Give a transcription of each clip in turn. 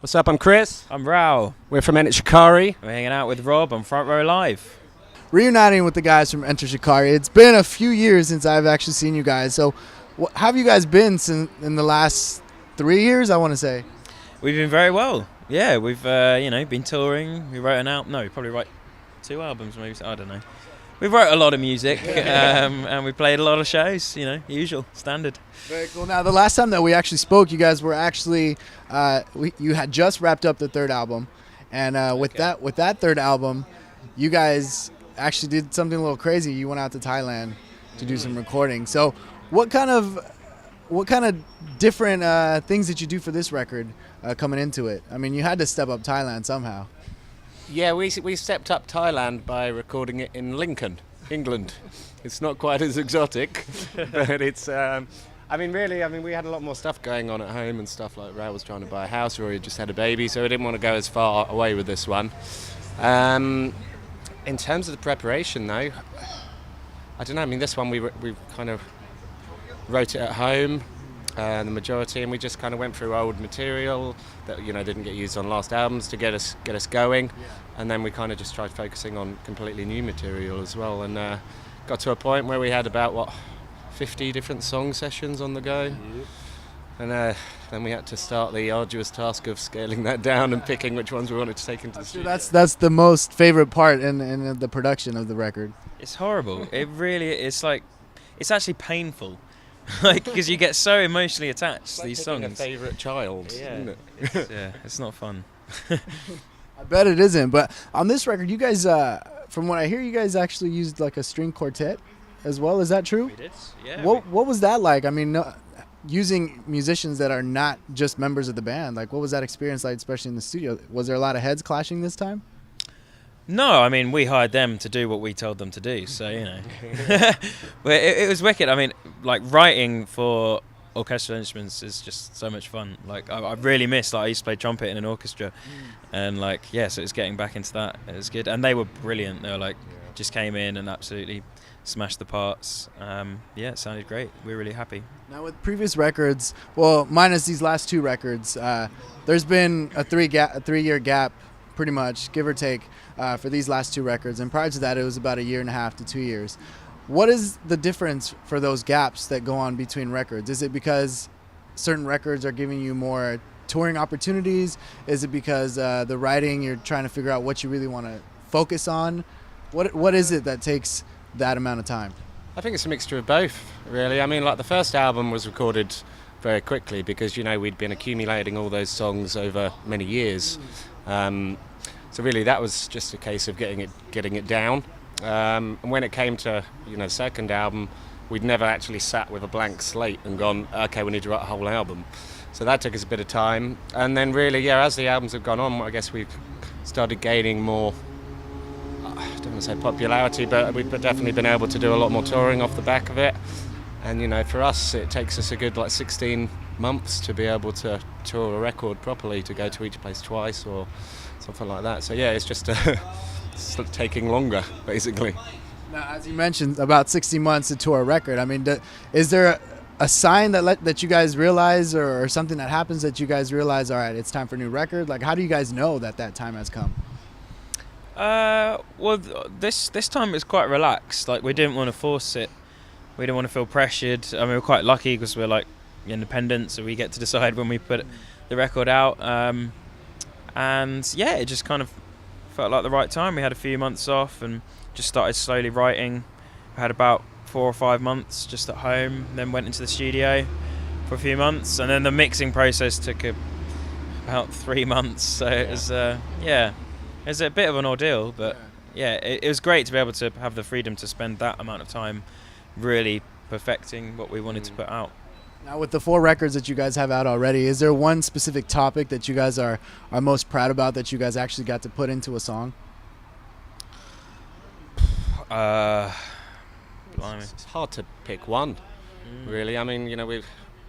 What's up? I'm Chris. I'm Rao. We're from Shikari. We're hanging out with Rob on Front Row Live. Reuniting with the guys from Enter Shikari. It's been a few years since I've actually seen you guys. So, how have you guys been in the last 3 years? I want to say. We've been very well. Yeah, we've been touring. We wrote an album. No, we probably wrote 2 albums, maybe. I don't know. We wrote a lot of music, and we played a lot of shows. Usual, standard. Very cool. Now, the last time that we actually spoke, you guys were actually you had just wrapped up the 3rd album, and with that 3rd album, you guys actually did something a little crazy. You went out to Thailand to do some recording. So, what kind of different things did you do for this record coming into it? I mean, you had to step up Thailand somehow. Yeah, we stepped up Thailand by recording it in Lincoln, England. It's not quite as exotic, but it's. We had a lot more stuff going on at home and stuff. Like Ray was trying to buy a house, or he just had a baby, so we didn't want to go as far away with this one. In terms of the preparation, though, I don't know. I mean, this one we kind of wrote it at home, the majority, and we just kind of went through old material that didn't get used on last albums to get us going, and then we kind of just tried focusing on completely new material as well, and got to a point where we had about 50 different song sessions on the go. And then we had to start the arduous task of scaling that down and picking which ones we wanted to take into the studio. That's the most favorite part in the production of the record. It's horrible. It really is. It's actually painful, because you get so emotionally attached to these songs. A favorite child, isn't it? It's not fun. I bet it isn't. But on this record, you guys, from what I hear, you guys actually used like a string quartet as well. Is that true? We did. Yeah. What was that like? I mean, using musicians that are not just members of the band, like what was that experience like, especially in the studio? Was there a lot of heads clashing this time? No, I mean, we hired them to do what we told them to do, so but it was wicked. I mean, like, writing for orchestral instruments is just so much fun. Like, I really miss, I used to play trumpet in an orchestra, and so it's getting back into that. It was good, and they were brilliant. They were just came in and absolutely smashed the parts. It sounded great. We were really happy. Now, with previous records, well, minus these last 2 records, there's been a 3-year gap, pretty much, give or take, for these last 2 records. And prior to that, it was about 1.5 to 2 years. What is the difference for those gaps that go on between records? Is it because certain records are giving you more touring opportunities? Is it because the writing, you're trying to figure out what you really want to focus on? What is it that takes that amount of time? I think it's a mixture of both, really. I mean, like, the first album was recorded very quickly because, we'd been accumulating all those songs over many years. So really that was just a case of getting it down. And when it came to, the second album, we'd never actually sat with a blank slate and gone, okay, we need to write a whole album. So that took us a bit of time. And then really, as the albums have gone on, I guess we've started gaining more, I don't want to say popularity, but we've definitely been able to do a lot more touring off the back of it. And, for us, it takes us a good 16 months to be able to tour a record properly, to go to each place twice or something like that. So, it's just it's taking longer, basically. Now, as you mentioned, about 60 months to tour a record. I mean, is there a sign that you guys realize, or something that happens that you guys realize, all right, it's time for a new record? Like, how do you guys know that time has come? Well, this time it was quite relaxed. Like, we didn't want to force it. We didn't want to feel pressured. I mean, we're quite lucky because we're independent, so we get to decide when we put the record out. It just kind of felt like the right time. We had a few months off and just started slowly writing. We had about 4 or 5 months just at home, then went into the studio for a few months, and then the mixing process took about 3 months. So it was it was a bit of an ordeal, but it was great to be able to have the freedom to spend that amount of time really perfecting what we wanted to put out. Now, with the 4 records that you guys have out already, is there one specific topic that you guys are most proud about that you guys actually got to put into a song? It's hard to pick one, really. I mean,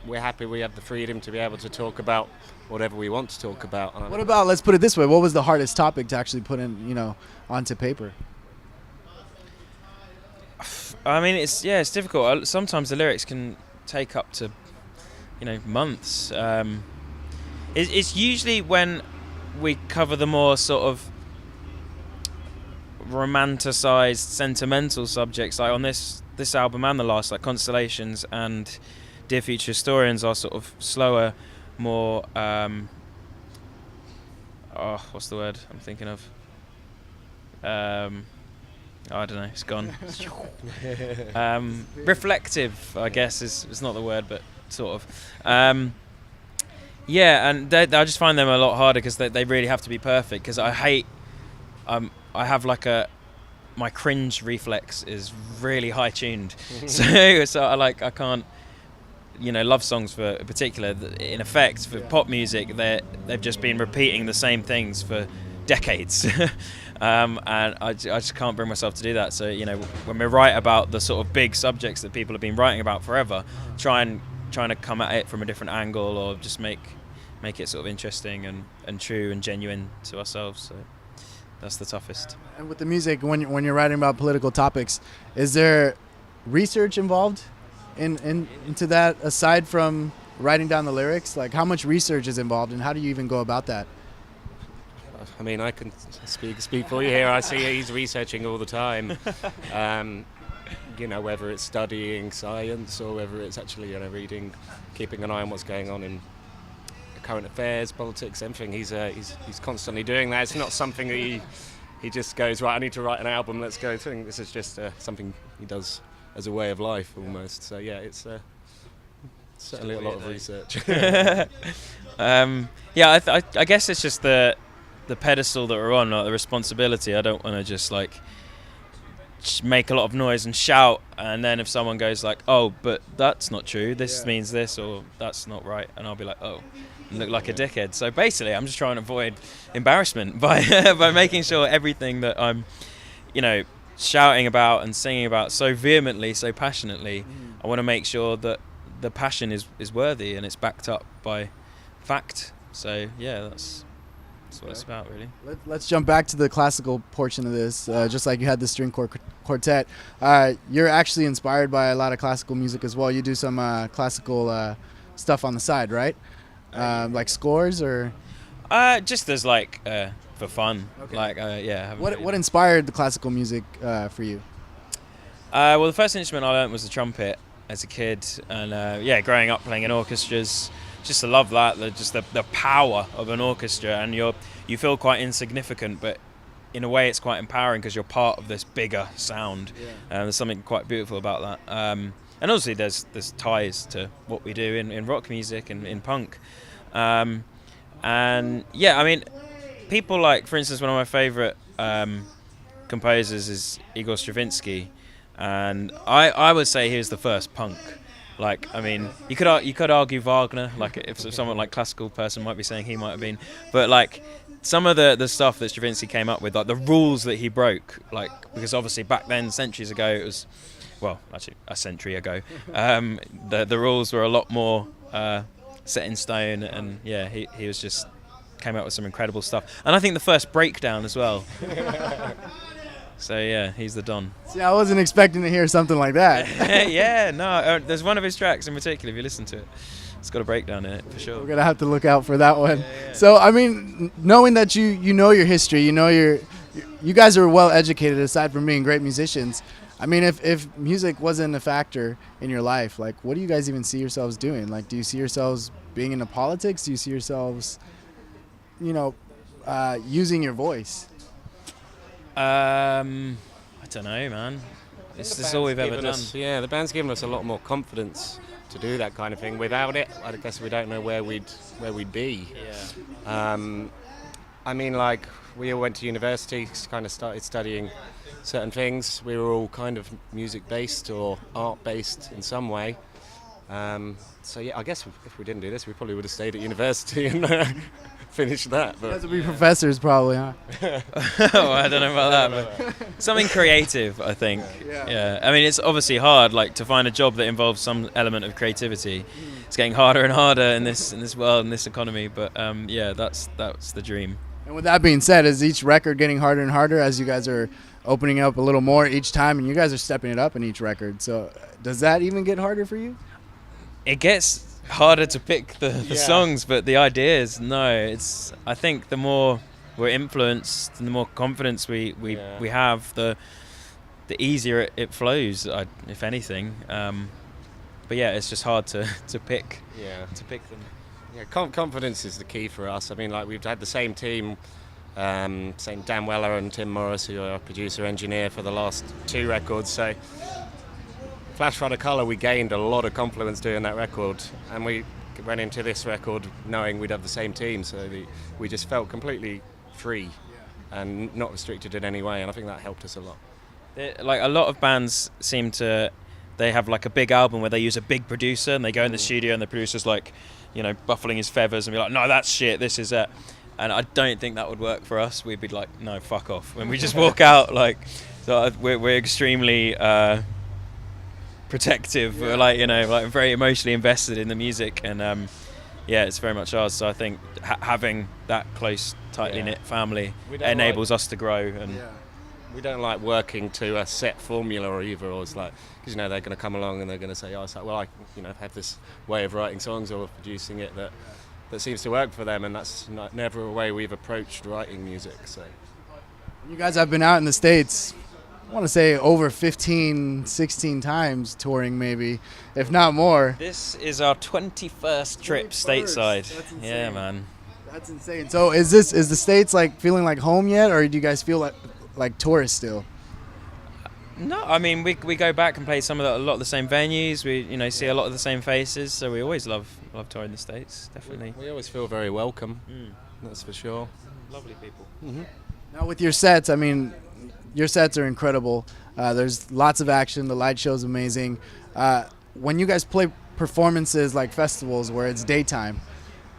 we're happy we have the freedom to be able to talk about whatever we want to talk about. What about, let's put it this way, what was the hardest topic to actually put in, onto paper? I mean, it's difficult. Sometimes the lyrics can take up to, months. It's usually when we cover the more sort of romanticized, sentimental subjects, like on this album and the last, like Constellations and Dear Future Historians, are sort of slower, more what's the word I'm thinking of? I don't know, it's gone. Reflective, I guess, is not the word, but sort of. Yeah, and I just find them a lot harder because they really have to be perfect. Because I hate, I have like my cringe reflex is really high tuned, so I can't, love songs for in particular. In effect, for pop music, they've just been repeating the same things for decades, and I just can't bring myself to do that. So when we write about the sort of big subjects that people have been writing about forever, trying to come at it from a different angle, or just make it sort of interesting and true and genuine to ourselves. So that's the toughest. And with the music, when you're writing about political topics, is there research involved into that aside from writing down the lyrics? Like, how much research is involved, and how do you even go about that? I mean, I can speak for you here. I see he's researching all the time. Whether it's studying science or whether it's actually reading, keeping an eye on what's going on in current affairs, politics, everything. He's constantly doing that. It's not something that he just goes, right, I need to write an album, let's go thing. This is just something he does as a way of life almost. So yeah, it's certainly a lot of research. I guess it's just the pedestal that we're on, like the responsibility. I don't want to just make a lot of noise and shout, and then if someone goes like, oh, but that's not true, this means this, or that's not right, and I'll be like, oh, and look like a dickhead. So basically I'm just trying to avoid embarrassment by making sure everything that I'm shouting about and singing about so vehemently, so passionately, I want to make sure that the passion is worthy and it's backed up by fact. So yeah, that's what it's about, really. Let's jump back to the classical portion of this. Just like you had the string quartet, you're actually inspired by a lot of classical music as well. You do some classical stuff on the side, right? Like scores or? Just as for fun. Okay. What inspired the classical music for you? Well, the first instrument I learnt was the trumpet as a kid, and growing up playing in orchestras. Just to love that, the power of an orchestra, and you feel quite insignificant, but in a way it's quite empowering because you're part of this bigger sound. There's something quite beautiful about that. And obviously there's ties to what we do in rock music and in punk. People like, for instance, one of my favourite composers is Igor Stravinsky, and I would say he was the first punk. You could argue Wagner, if someone like classical person might be saying he might have been, but some of the stuff that Stravinsky came up with, the rules that he broke, because obviously back then, centuries ago, it was, well, actually a century ago, the rules were a lot more set in stone, and he was just came up with some incredible stuff, and I think the first breakdown as well. So yeah, he's the Don. See, I wasn't expecting to hear something like that. There's one of his tracks in particular, if you listen to it, it's got a breakdown in it for sure. We're gonna have to look out for that one. Yeah. So I mean, knowing that you know your history, you guys are well educated aside from being great musicians. I mean, if music wasn't a factor in your life, what do you guys even see yourselves doing? Do you see yourselves being into politics? Do you see yourselves, using your voice? I don't know, man. This is all we've ever done. The band's given us a lot more confidence to do that kind of thing. Without it, I guess we don't know where we'd be. We all went to university, kind of started studying certain things. We were all kind of music-based or art-based in some way. I guess if we didn't do this, we probably would have stayed at university and finished that. But to be professors, probably, huh? I don't know about that, but something creative, I think. Yeah. I mean, it's obviously hard, to find a job that involves some element of creativity. It's getting harder and harder in this world, in this economy. But that's the dream. And with that being said, is each record getting harder and harder as you guys are opening up a little more each time, and you guys are stepping it up in each record? So does that even get harder for you? It gets harder to pick the Yeah. songs, but the ideas, no. I think the more we're influenced and the more confidence we have, the easier it flows, if anything. But yeah, it's just hard to pick them. Yeah, confidence is the key for us. I mean, like, we've had the same team, same Dan Weller and Tim Morris, who are our producer engineer for the last 2 records. So Flash Flood of Colour, we gained a lot of confidence doing that record, and we went into this record knowing we'd have the same team, so we just felt completely free and not restricted in any way, and I think that helped us a lot. Like, a lot of bands seem to, they have like a big album where they use a big producer and they go in the studio and the producer's like, you know, buffling his feathers and be like, no, that's shit, this is it. And I don't think that would work for us. We'd be like, no, fuck off. When we just walk out, like, so we're extremely protective, like, you know, like very emotionally invested in the music, and yeah, it's very much ours. So I think having that close, tightly knit family enables us to grow. And we don't like working to a set formula or either, or it's like, because, you know, they're going to come along and they're going to say, oh, it's like, well, I, you know, have this way of writing songs or producing it that seems to work for them, and that's never a way we've approached writing music. So You guys have been out in the States, I want to say over 15, 16 times touring, maybe, if not more. This is our 21st trip stateside. That's insane. Yeah, man. That's insane. So is the States like feeling like home yet, or do you guys feel like tourists still? No, I mean, we go back and play a lot of the same venues. We, you know, see a lot of the same faces. So we always love touring the States. Definitely. we always feel very welcome. That's for sure. Lovely people. Mm-hmm. Now with your sets, I mean, your sets are incredible. There's lots of action. The light show's amazing. When you guys play performances like festivals where it's daytime,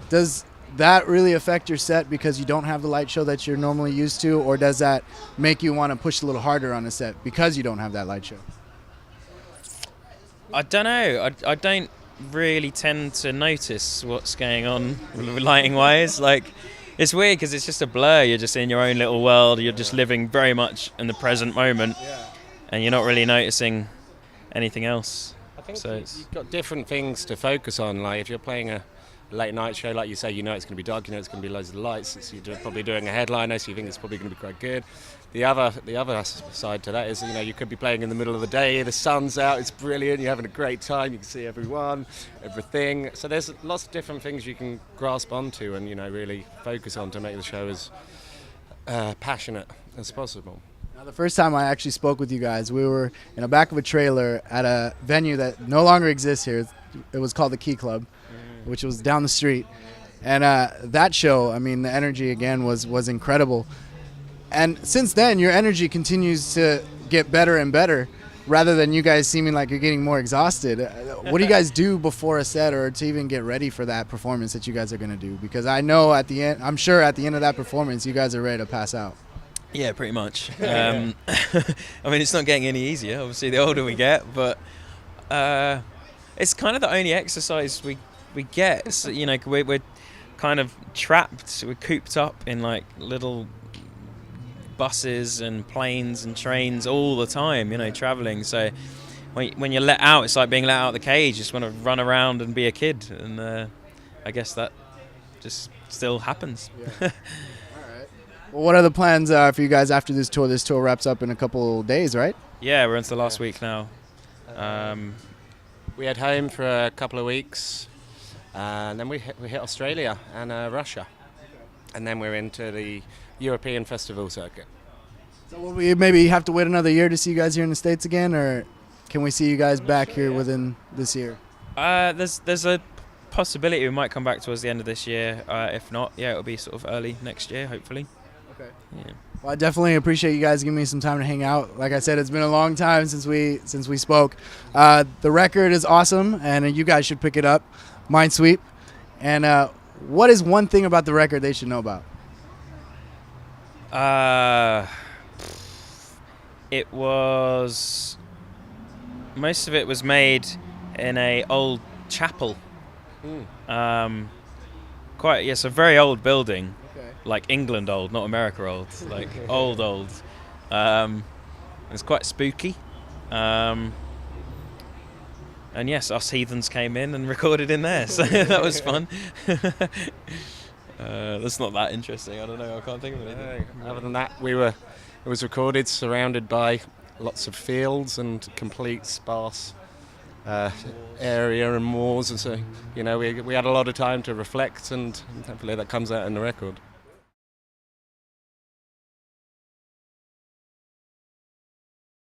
does that really affect your set because you don't have the light show that you're normally used to, or does that make you want to push a little harder on a set because you don't have that light show? I don't know. I don't really tend to notice what's going on lighting wise. Like, it's weird because it's just a blur. You're just in your own little world. You're just living very much in the present moment, and you're not really noticing anything else. I think So you've got different things to focus on. Like, if you're playing a late night show, like you say, you know it's going to be dark, you know it's going to be loads of lights, so you're probably doing a headliner, so you think it's probably going to be quite good. The other side to that is, you know, you could be playing in the middle of the day, the sun's out, it's brilliant, you're having a great time, you can see everyone, everything. So there's lots of different things you can grasp onto and, you know, really focus on to make the show as passionate as possible. Now, the first time I actually spoke with you guys, we were in the back of a trailer at a venue that no longer exists here. It was called the Key Club, which was down the street. And that show, I mean, the energy again was incredible. And since then, your energy continues to get better and better, rather than you guys seeming like you're getting more exhausted. What do you guys do before a set, or to even get ready for that performance that you guys are going to do? Because I know at the end, I'm sure at the end of that performance, you guys are ready to pass out. Yeah, pretty much. I mean, it's not getting any easier, obviously, the older we get, but it's kind of the only exercise we get. So, you know, we're kind of trapped, we're cooped up in like little buses and planes and trains all the time, you know, traveling. So when you're let out, it's like being let out of the cage. You just want to run around and be a kid, and I guess that just still happens. Yeah. Well, what are the plans for you guys after this tour? This tour wraps up in a couple days, right? Yeah, we're into the last week now. We head home for a couple of weeks, and then we hit Australia and Russia, and then we're into the European festival circuit. So will we maybe have to wait another year to see you guys here in the States again, or can we see you guys back here within this year? There's a possibility we might come back towards the end of this year. If not, yeah, it'll be sort of early next year, hopefully. Okay. Yeah. Well, I definitely appreciate you guys giving me some time to hang out. Like I said, it's been a long time since we spoke. The record is awesome, and you guys should pick it up, Mindsweep. And what is one thing about the record they should know about? Most of it was made in a old chapel. It's a very old building. Okay. Like England old, not America old. Like old. It's quite spooky. And And yes, us heathens came in and recorded in there, so that was fun. That's not that interesting. I don't know. I can't think of anything. Other than that, it was recorded surrounded by lots of fields and complete sparse area and moors, and so we had a lot of time to reflect, and hopefully that comes out in the record.